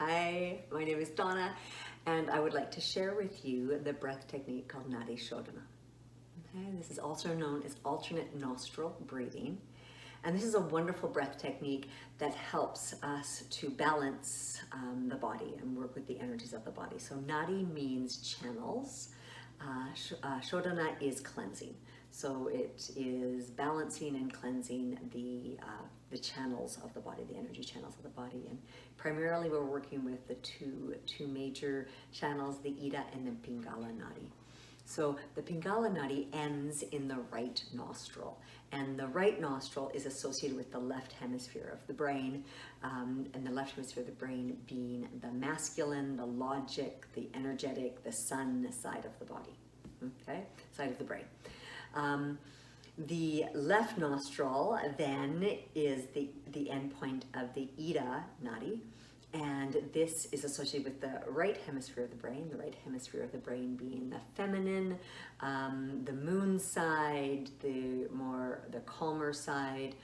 Hi, my name is Donna, and I would like to share with you the breath technique called Nadi Shodhana. Okay, this is also known as alternate nostril breathing. And this is a wonderful breath technique that helps us to balance the body and work with the energies of the body. So Nadi means channels. Shodhana is cleansing. So it is balancing and cleansing the channels of the body, the energy channels of the body. And primarily we're working with the two major channels, the Ida and the Pingala Nadi. So the Pingala Nadi ends in the right nostril, and the right nostril is associated with the left hemisphere of the brain, and the left hemisphere of the brain being the masculine, the logic, the energetic, the sun side of the body, okay, side of the brain. The left nostril then is the end point of the Ida Nadi, and this is associated with the right hemisphere of the brain being the feminine, the moon side, the calmer side,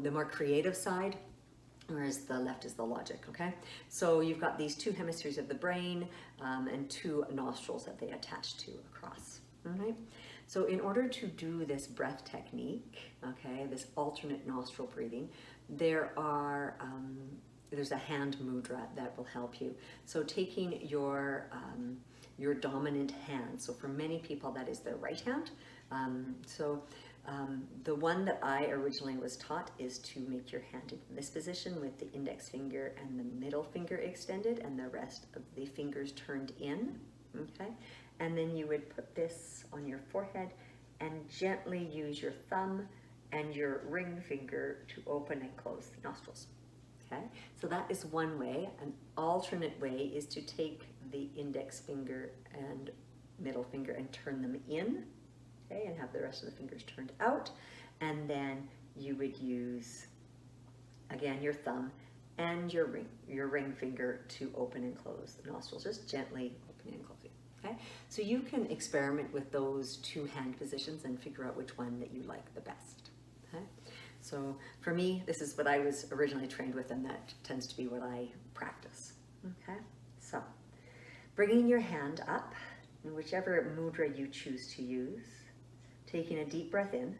the more creative side, whereas the left is the logic, okay? So you've got these two hemispheres of the brain and two nostrils that they attach to across, all right? So in order to do this breath technique, okay, this alternate nostril breathing, there's a hand mudra that will help you. So taking your dominant hand, so for many people that is their right hand. The one that I originally was taught is to make your hand in this position with the index finger and the middle finger extended and the rest of the fingers turned in, okay? And then you would put this on your forehead and gently use your thumb and your ring finger to open and close the nostrils. Okay, so that is one way. An alternate way is to take the index finger and middle finger and turn them in, okay, and have the rest of the fingers turned out. And then you would use, again, your thumb and your ring finger to open and close the nostrils, just gently opening and closing. Okay, so you can experiment with those two hand positions and figure out which one that you like the best. Okay. So for me, this is what I was originally trained with, and that tends to be what I practice. Okay, so bringing your hand up in whichever mudra you choose to use, taking a deep breath in,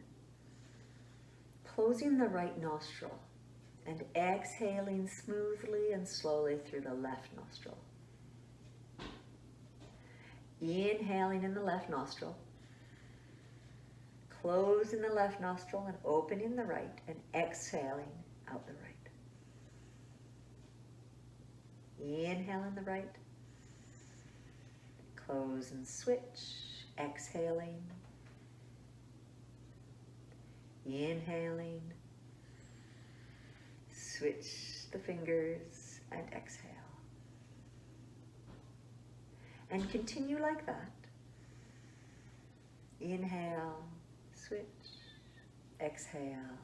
closing the right nostril, and exhaling smoothly and slowly through the left nostril. Inhaling in the left nostril, closing the left nostril and opening the right, and exhaling out the right. Inhale in the right, close and switch, exhaling, inhaling, switch the fingers and exhale. And continue like that. Inhale, switch, exhale.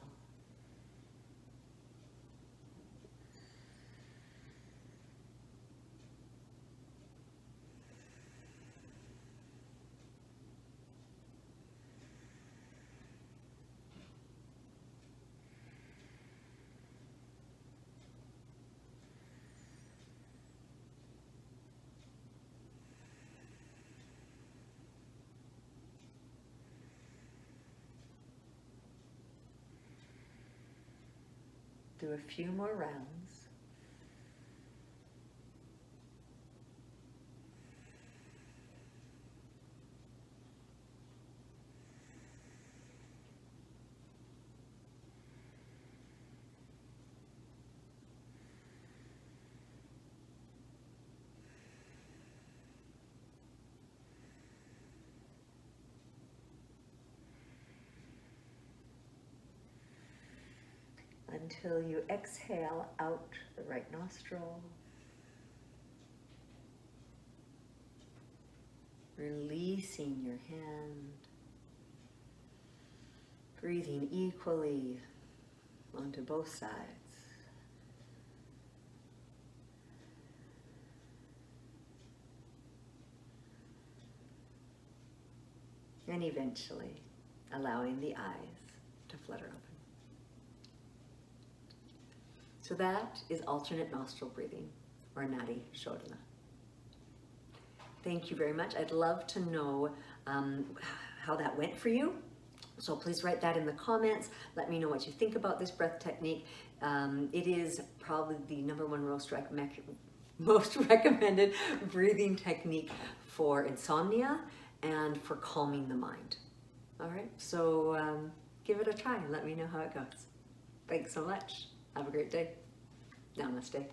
Do a few more rounds. Until you exhale out the right nostril, releasing your hand, breathing equally onto both sides. And eventually allowing the eyes to flutter open. So that is alternate nostril breathing. or Nadi Shodhana. Thank you very much. I'd love to know how that went for you. So please write that in the comments. Let me know what you think about this breath technique. It is probably the #1 most recommended breathing technique for insomnia and for calming the mind. All right, so give it a try and let me know how it goes. Thanks so much. Have a great day. Namaste.